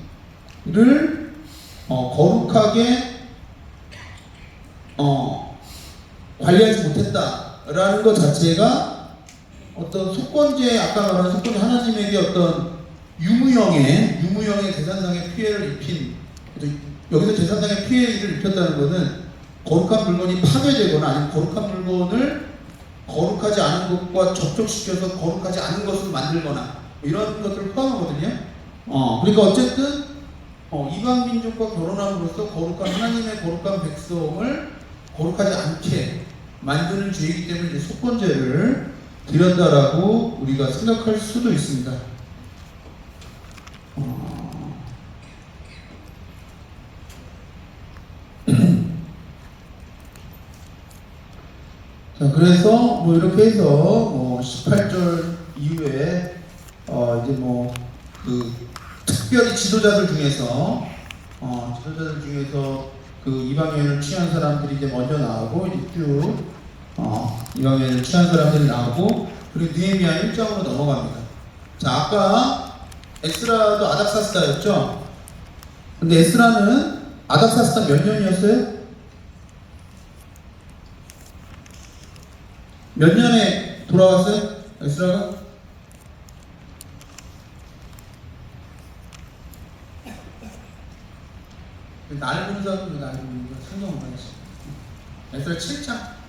거룩하게 관리하지 못했다라는 것 자체가 어떤 속건제, 아까 말한 속건제, 하나님에게 어떤 유무형의 재산상의 피해를 입힌, 여기서 재산상의 피해를 입혔다는 것은 거룩한 물건이 파괴되거나 아니면 거룩한 물건을 거룩하지 않은 것과 접촉시켜서 거룩하지 않은 것으로 만들거나 이런 것들을 포함하거든요. 그러니까 어쨌든 이방 민족과 결혼함으로써 거룩한 하나님의 거룩한 백성을 거룩하지 않게 만드는 죄이기 때문에 이제 속건제를 드렸다라고 우리가 생각할 수도 있습니다. 자, 그래서 뭐 이렇게 해서 18절 이후에 이제 그 특별히 지도자들 중에서 그 이방 여인을 취한 사람들이 이제 먼저 나오고, 이제 쭉 이방 여인을 취한 사람들이 나오고, 그리고 느헤미야 1장으로 넘어갑니다. 자, 아까 에스라도 아닥사스다였죠. 근데 에스라는 아닥사스다 몇 년이었어요? 몇 년에 돌아왔어요? 에스라가? 나를 보는 사람은 왜 나를 보는 거야? 성경을 봐야지. 에스라 7장.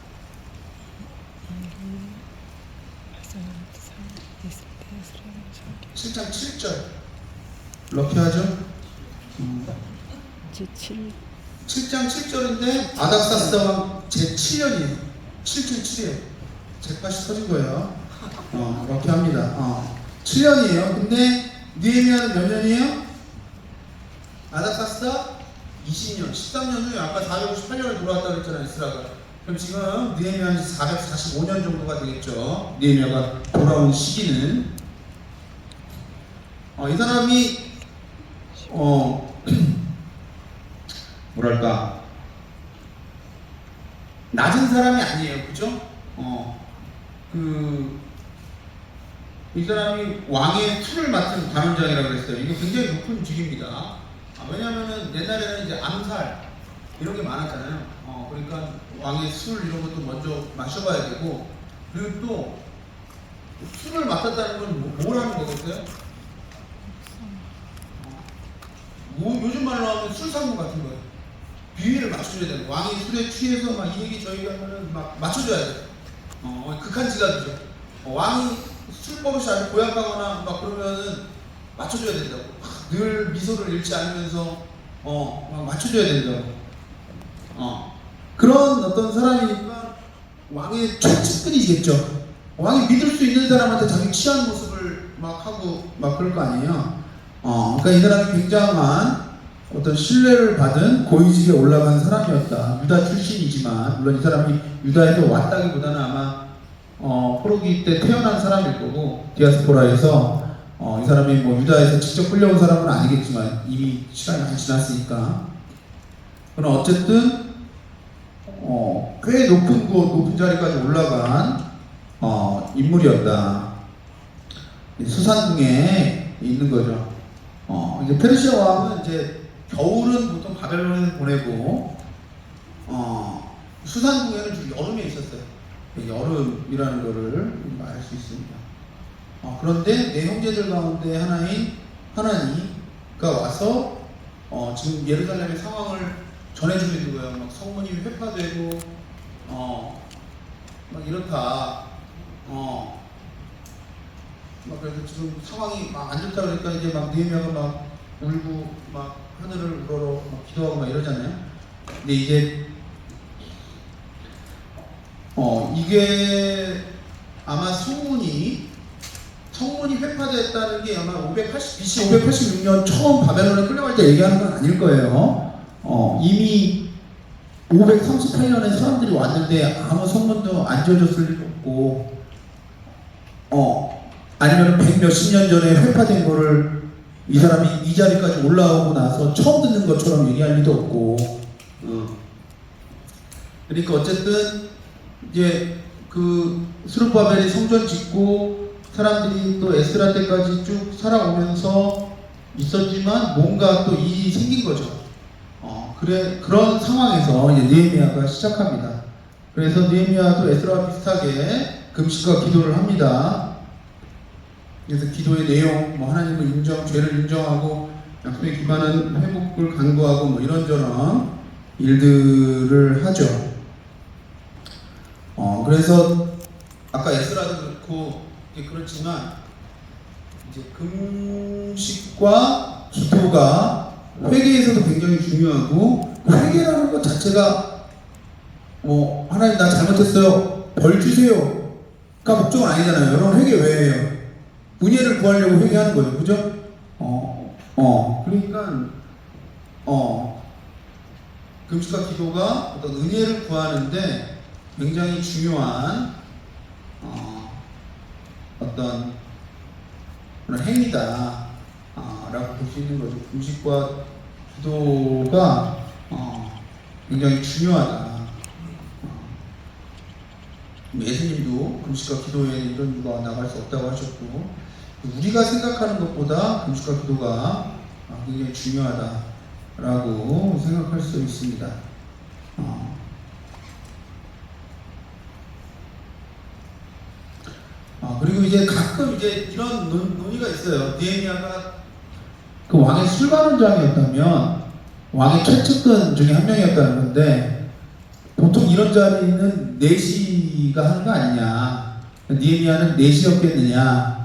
7장 7절. 이렇게 하죠? 제7. 7장 7절인데 아닥사스다 왕 제7년이에요. 777이에요. 제8이 터진 거예요. 이렇게 합니다. 7년이에요. 근데 느헤미야는 몇 년이에요? 아닥사스다 20년. 13년 후에 아까 458년을 돌아왔다고 했잖아요, 에스라가. 그럼 지금 느헤미야는 445년 정도가 되겠죠. 느헤미야가 돌아온 시기는. 이 사람이 뭐랄까, 낮은 사람이 아니에요, 그죠? 이 사람이 왕의 술을 맡은 관원장이라고 그랬어요. 이거 굉장히 높은 직입니다. 왜냐하면은 옛날에는 이제 암살 이런 게 많았잖아요. 그러니까 왕의 술 이런 것도 먼저 마셔봐야 되고, 그리고 또 술을 맡았다는 건 뭘 하는 거겠어요? 요즘 말로 하면 술상무 같은 거예요. 비위를 맞춰줘야 돼요. 왕이 술에 취해서 막 이 얘기 저희 하면은 막 맞춰줘야 돼요. 극한 지각이죠. 왕이 술 버릇이 아주 고약하거나 막 그러면은 맞춰줘야 된다고. 늘 미소를 잃지 않으면서 막 맞춰줘야 된다고. 그런 어떤 사람이니까 왕의 최측근이겠죠. 왕이 믿을 수 있는 사람한테 자기 취한 모습을 막 하고 막 그럴 거 아니에요. 그러니까 이 사람이 굉장한 어떤 신뢰를 받은 고위직에 올라간 사람이었다. 유다 출신이지만, 물론 이 사람이 유다에서 왔다기보다는 아마 포로기 때 태어난 사람일 거고, 디아스포라에서 이 사람이 뭐 유다에서 직접 끌려온 사람은 아니겠지만 이미 시간이 많이 지났으니까. 그러나 어쨌든 꽤 높은 자리까지 올라간 인물이었다. 수산궁에 있는 거죠. 이제 페르시아 왕은 이제 겨울은 보통 바벨론에서 보내고, 수산궁에는 주로 여름에 있었어요. 여름이라는 거를 알 수 있습니다. 그런데 내 형제들 가운데 하나니가 와서 지금 예루살렘의 상황을 전해주고 있는 거예요. 막 성문이 회파되고 막 이렇다. 막 그래서 지금 상황이 막 안 좋다 그러니까 이제 막 느헤미야가 막 울고 막 하늘을 우러러 막 기도하고 막 이러잖아요. 근데 이제 이게 아마 성문이 회파됐다는 게 아마 BC 586년 처음 바벨론에 끌려갈 때 얘기하는 건 아닐 거예요. 이미 538년에 사람들이 왔는데 아무 성문도 안 지어졌을 리도 없고, 아니면 100몇십 년 전에 회파된 거를 이 사람이 이 자리까지 올라오고 나서 처음 듣는 것처럼 얘기할 리도 없고, 그러니까 어쨌든 이제 그 스룹바벨이 성전 짓고 사람들이 또 에스라 때까지 쭉 살아오면서 있었지만 뭔가 또 일이 생긴 거죠. 그런 상황에서 이제 느헤미야가 시작합니다. 그래서 느헤미야도 에스라와 비슷하게 금식과 기도를 합니다. 그래서 기도의 내용, 뭐 하나님을 죄를 인정하고 약속에 기반한 회복을 간구하고 뭐 이런저런 일들을 하죠. 그래서 아까 에스라도 그렇고 그렇지만 이제 금식과 기도가 회개에서도 굉장히 중요하고, 회개라는 것 자체가 하나님 나 잘못했어요 벌 주세요가 목적은 아니잖아요. 여러분 회개 왜 해요? 은혜를 구하려고 회개하는 거예요, 그죠? 그러니까 금식과 기도가 어떤 은혜를 구하는데 굉장히 중요한 어떤 그런 행위다 라고 볼 수 있는 거죠. 금식과 기도가 굉장히 중요하다. 예수님도 금식과 기도에 이런 이유가 나갈 수 없다고 하셨고, 우리가 생각하는 것보다 금식과 기도가 굉장히 중요하다라고 생각할 수 있습니다. 그리고 이제 가끔 이제 이런 논의가 있어요. 느헤미야가 그 왕의 술관원장이었다면 왕의 최측근 중에 한 명이었다는 건데, 보통 이런 자리는 내시가 하는 거 아니냐, 느헤미야는 내시였겠느냐,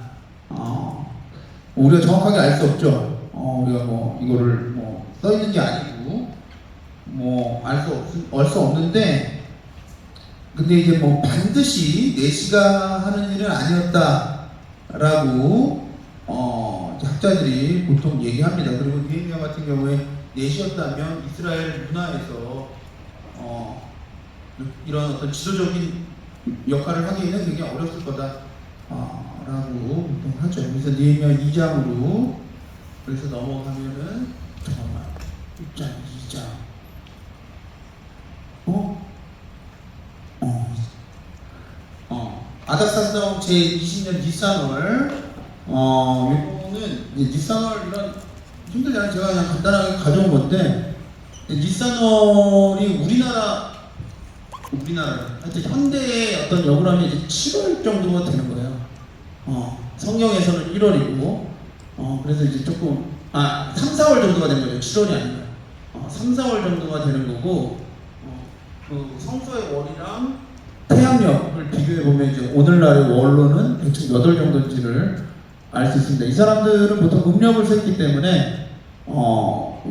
우리가 정확하게 알 수 없죠. 우리가 뭐 이거를 뭐 써 있는 게 아니고 뭐 알 수 없는데, 근데 이제 뭐 반드시 내시가 하는 일은 아니었다라고 학자들이 보통 얘기합니다. 그리고 느헤미야 같은 경우에 내시였다면 이스라엘 문화에서 이런 어떤 지도적인 역할을 하기에는 굉장히 어렸을 거다 라고 보통 하죠. 그래서 느헤미야 2장으로 그래서 넘어가면은 잠깐만 1장 2장 아닥사스다운 제20년 니산월 이거는 이제 니산월 이런 힘들지 않아요. 제가 그냥 간단하게 가져온 건데 니산월이 우리나라 하여튼 현대의 어떤 역으로 하면 이제 7월 정도가 되는 거예요. 성경에서는 1월이고 그래서 이제 조금 3, 4월 정도가 되는 거죠. 7월이 아니라 3, 4월 정도가 되는 거고 그 성서의 월이랑 태양력을 비교해 보면 이제 오늘날의 월로는 대충 몇 월 정도인지를 알 수 있습니다. 이 사람들은 보통 음력을 셌기 때문에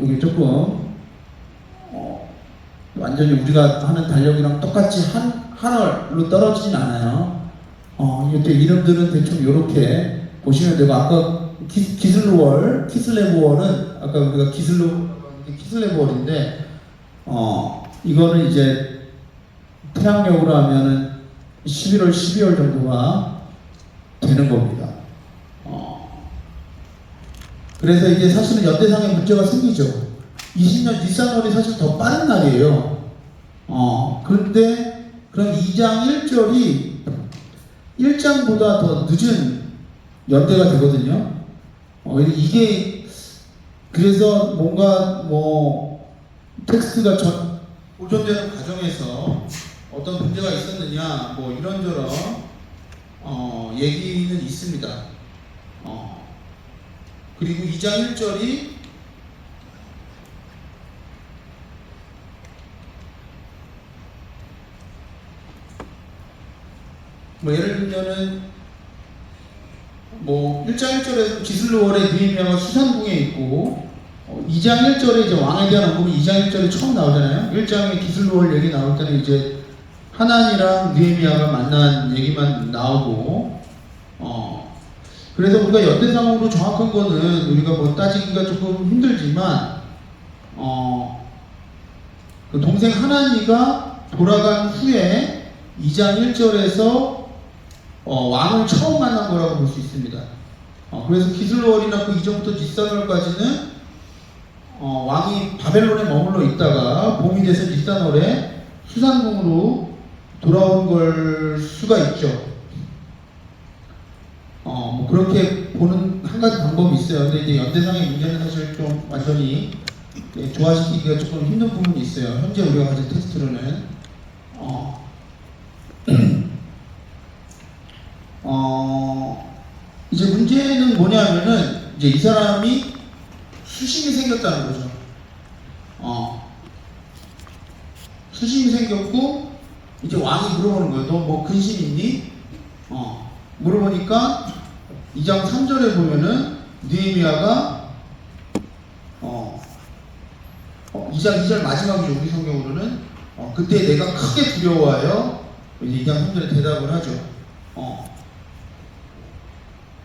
이게 조금 완전히 우리가 하는 달력이랑 똑같이 한 월로 떨어지진 않아요. 이때 이름들은 대충 이렇게 보시면 되고 아까 기슬루월, 키슬레브월은 아까 우리가 키슬레브월인데 이거는 이제 태양력으로 하면은 11월, 12월 정도가 되는 겁니다. 그래서 이제 사실은 연대상에 문제가 생기죠. 20년 니산월이 사실 더 빠른 날이에요. 그런데 그럼 2장 1절이 1장보다 더 늦은 연대가 되거든요. 이게 그래서 뭔가 텍스트가 보존되는 과정에서 어떤 문제가 있었느냐 이런저런 얘기는 있습니다. 그리고 2장 1절이 예를 들면은 1장 1절에서 기슬루월의 느헤미야가 수산궁에 있고 2장 1절에 이제 왕에 대한 언급이 2장 1절에 처음 나오잖아요. 1장에 기슬루월 얘기 나올 때는 이제 하난이랑 느헤미야가 만난 얘기만 나오고 그래서 우리가 연대상으로 정확한 거는 우리가 따지기가 조금 힘들지만 그 동생 하난이가 돌아간 후에 2장 1절에서 왕을 처음 만난 거라고 볼 수 있습니다. 그래서 기슬루월이나 그 이전부터 니산월까지는 왕이 바벨론에 머물러 있다가 봄이 돼서 니산월에 수산궁으로 돌아온 걸 수가 있죠. 그렇게 보는 한 가지 방법이 있어요. 근데 이제 연대상의 문제는 사실 좀 완전히 조화시키기가 조금 힘든 부분이 있어요. 현재 우리가 가진 텍스트로는 이제 문제는 뭐냐면은 이제 이 사람이 수심이 생겼다는 거죠. 수심이 생겼고 이제 왕이 물어보는 거예요. 너 뭐 근심 있니? 물어보니까 2장 3절에 보면은 느헤미야가 2장 2절 마지막이죠. 우리 성경으로는 그때 내가 크게 두려워하여 이제 2장 3절에 대답을 하죠.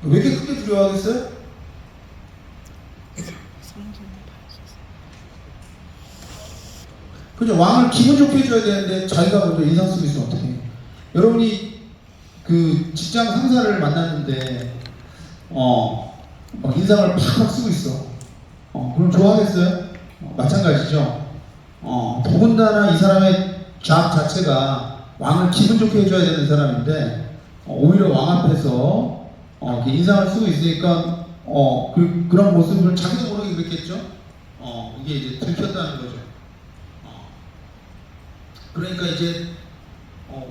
왜 이렇게 크게 두려워하겠어요? 그죠? 왕을 기분 좋게 해줘야 되는데 자기가 먼저 인상 쓰고 있으면 어떡해. 여러분이 그 직장 상사를 만났는데 막 인상을 팍 쓰고 있어. 그럼 좋아하겠어요? 마찬가지죠. 더군다나 이 사람의 잡 자체가 왕을 기분 좋게 해줘야 되는 사람인데 오히려 왕 앞에서 이렇게 인상을 쓰고 있으니까 그런 모습을 자기도 모르게 그랬겠죠. 이게 이제 들켰다는 거죠. 그러니까 이제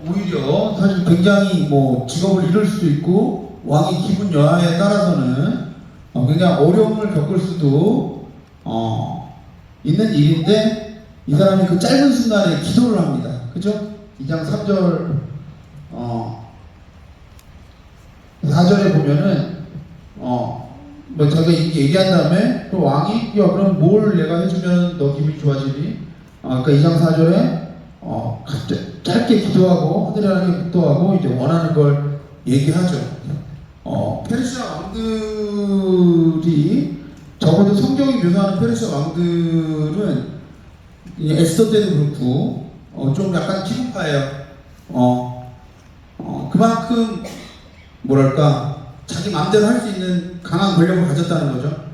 오히려 사실 굉장히 직업을 잃을 수도 있고 왕의 기분 여하에 따라서는 굉장히 어려움을 겪을 수도 있는 일인데 이 사람이 그 짧은 순간에 기도를 합니다. 그죠? 2장 3절 4절에 보면은 자기가 얘기한 다음에 또 왕이 그럼 뭘 내가 해주면 너 기분이 좋아지니? 그러니까 2장 4절에 짧게 기도하고 하늘에 하나님께 묵도하고 이제 원하는 걸 얘기하죠. 페르시아 왕들이 적어도 성경이 묘사하는 페르시아 왕들은 에스더 때도 그렇고 좀 약간 기분파예요. 그만큼 뭐랄까 자기 마음대로 할 수 있는 강한 권력을 가졌다는 거죠.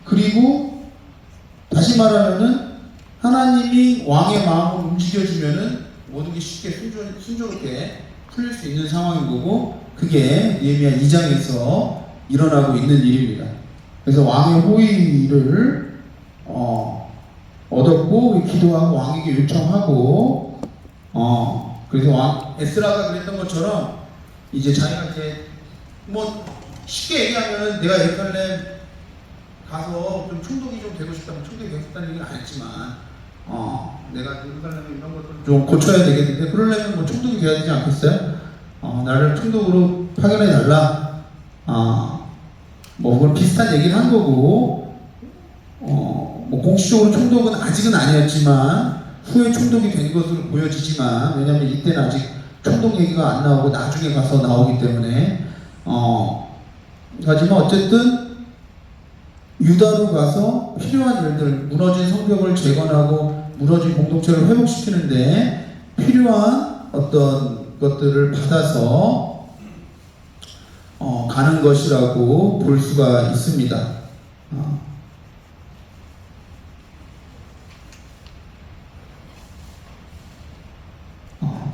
그리고 다시 말하면은 하나님이 왕의 마음을 움직여주면은 모든 게 쉽게 순조롭게 풀릴 수 있는 상황인 거고, 그게 느헤미야 2장에서 일어나고 있는 일입니다. 그래서 왕의 호의를 얻었고, 기도하고 왕에게 요청하고, 그래서 에스라가 그랬던 것처럼 이제 자기가 이제 뭐 쉽게 얘기하면 내가 예루살렘 가서 좀 총독이 좀 되고 싶다면 총독이 되고 싶다는 얘기는 안 했지만, 내가 예루살렘 이런 것들을 좀 고쳐야 되겠는데, 그러려면 뭐 총독이 돼야 되지 않겠어요? 나를 총독으로 파견해 달라. 뭐 그런 비슷한 얘기를 한 거고, 뭐 공식적으로 총독은 아직은 아니었지만 후에 총독이 된 것으로 보여지지만, 왜냐하면 이때는 아직 총독 얘기가 안 나오고 나중에 가서 나오기 때문에, 하지만 어쨌든 유다로 가서 필요한 일들, 무너진 성벽을 재건하고 무너진 공동체를 회복시키는데 필요한 어떤 것들을 받아서 가는 것이라고 볼 수가 있습니다.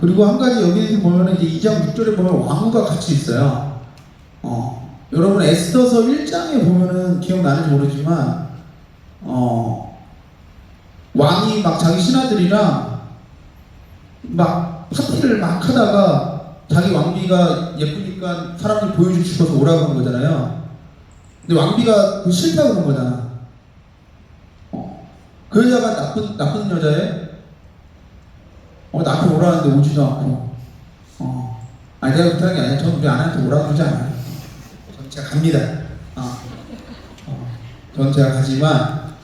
그리고 한 가지 여기에서 보면 이제 2장 6절에 보면 왕후가 같이 있어요. 여러분 에스더서 1장에 보면은 기억나는지 모르지만 왕이 막 자기 신하들이랑 막 파티를 막 하다가 자기 왕비가 예쁘니까 사람들 보여주고 싶어서 오라고 한 거잖아요. 근데 왕비가 싫다고 그런 거잖아. 그 여자가 나쁜 여자예요? 나한테 오라는데 오지도 않고. 아니 내가 그렇다는 게 아니라 저는 우리 아내한테 오라고 그러지 않아요. 저는 제가 갑니다. 저는 제가 가지만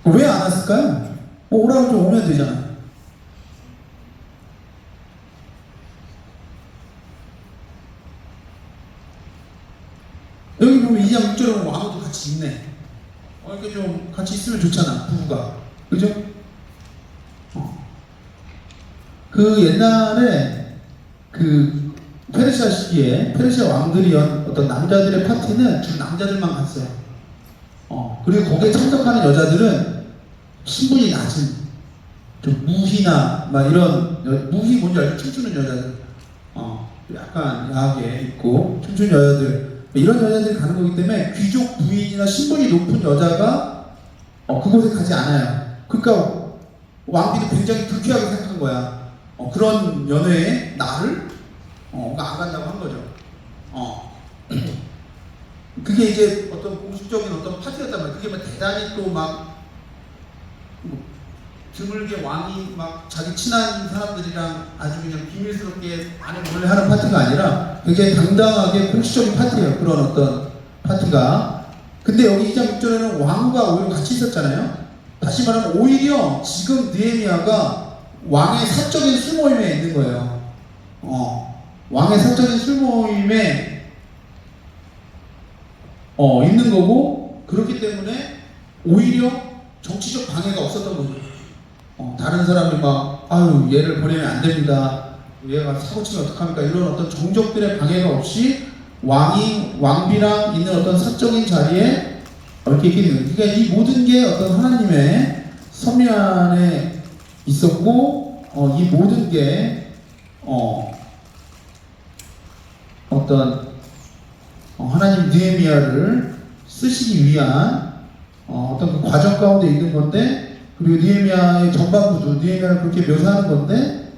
왜 안 왔을까요? 오라고 좀 오면 되잖아요. 여기 보면 2장 6절에 보면 왕후도 같이 있네. 이렇게 좀 같이 있으면 좋잖아, 부부가. 그죠? 그 옛날에 그 페르시아 시기에 페르시아 왕들이 연 어떤 남자들의 파티는 주 남자들만 갔어요. 그리고 거기에 참석하는 여자들은 신분이 낮은 좀 무희나 막 이런 무희 뭔지 알죠? 춤추는 여자들, 약간 야하게 입고 춤추는 여자들, 이런 여자들이 가는 거기 때문에 귀족 부인이나 신분이 높은 여자가 그곳에 가지 않아요. 그러니까 왕비도 굉장히 불쾌하게 생각한 거야. 그런 연회에 나를 안 간다고 한 거죠. 그게 이제 어떤 공식적인 어떤 파티였단 말이에요. 그게 막 대단히 또 막 드물게 왕이 막 자기 친한 사람들이랑 아주 그냥 비밀스럽게 안에 몰래 하는 파티가 아니라 굉장히 당당하게 공식적인 파티예요. 그런 어떤 파티가. 근데 여기 2장 6절에는 왕과 오히려 같이 있었잖아요. 다시 말하면 오히려 지금 느헤미야가 왕의 사적인 술모임에 있는 거예요. 왕의 사적인 술모임에 있는 거고, 그렇기 때문에 오히려 정치적 방해가 없었던 거죠. 다른 사람이 막 얘를 보내면 안 됩니다, 얘가 사고 치면 어떡합니까, 이런 어떤 정적들의 방해가 없이 왕비랑 있는 어떤 사적인 자리에 이렇게 있게 되는 거예요. 그러니까 이 모든 게 어떤 하나님의 섭리 안에 있었고, 이 모든 게 어떤 하나님 느헤미야를 쓰시기 위한 어떤 그 과정 가운데 있는 건데, 그리고 느헤미야의 전반부도 느헤미야를 그렇게 묘사하는 건데,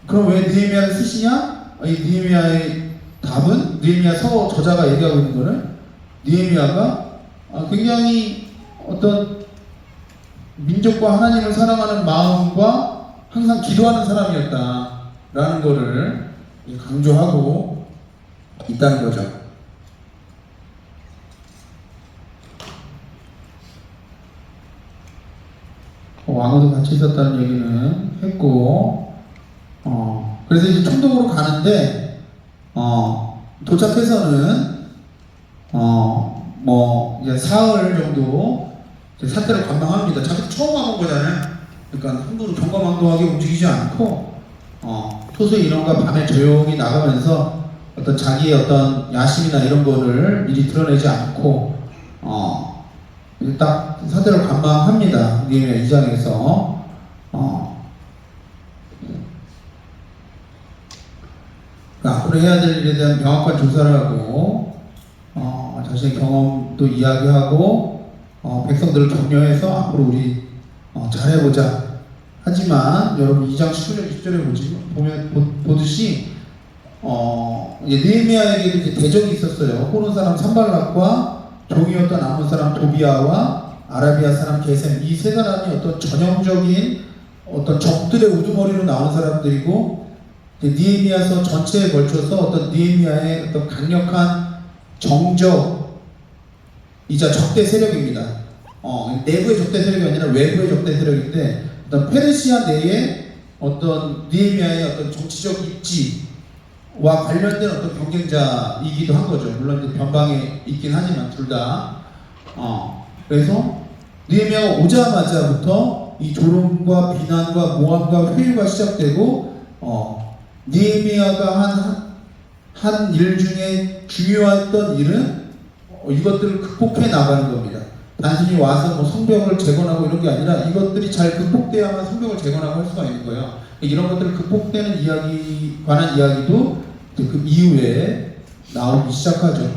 그럼 왜 느헤미야를 쓰시냐? 이 느헤미야의 답은, 느헤미야서 저자가 얘기하고 있는 거는 느헤미야가 굉장히 어떤 민족과 하나님을 사랑하는 마음과 항상 기도하는 사람이었다라는 거를 강조하고 있다는 거죠. 왕후도 같이 있었다는 얘기는 했고, 그래서 이제 총독으로 가는데, 도착해서는 뭐 이제 사흘 정도 이제 사태를 관망합니다. 자기 처음 와본 거잖아요. 그러니까 함부로 경거망동하게 움직이지 않고, 토수의 인원과 밤에 조용히 나가면서 어떤 자기의 어떤 야심이나 이런 거를 미리 드러내지 않고, 딱 사대로 관망합니다. 니에미야 2장에서. 앞으로 해야 될 일에 대한 명확한 조사를 하고 자신의 경험도 이야기하고 백성들을 격려해서 앞으로 우리 잘해보자. 하지만 여러분 2장 19절 20절에 보듯이 느헤미야에게도 이제 대적이 있었어요. 호론 사람 산발락과 종이었던 아몬 사람 도비아와 아라비아 사람 게셈, 이 세 사람이 어떤 전형적인 어떤 적들의 우두머리로 나온 사람들이고, 느헤미야서 전체에 걸쳐서 어떤 느헤미야의 어떤 강력한 정적이자 적대 세력입니다. 내부의 적대 세력이 아니라 외부의 적대 세력인데, 어떤 페르시아 내에 어떤 느헤미야의 어떤 정치적 입지와 관련된 어떤 경쟁자이기도 한 거죠. 물론 이제 변방에 있긴 하지만 둘 다. 그래서 느헤미야가 오자마자부터 이 조롱과 비난과 모함과 회유가 시작되고, 느헤미야가 한 일 중에 중요했던 일은 이것들을 극복해 나가는 겁니다. 단순히 와서 뭐 성벽을 재건하고 이런 게 아니라 이것들이 잘 극복돼야만 성벽을 재건하고 할 수가 있는 거예요. 이런 것들을 극복되는 관한 이야기도 그 이후에 나오기 시작하죠.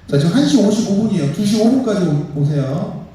자, 지금 1시 55분이에요. 2시 5분까지 오세요.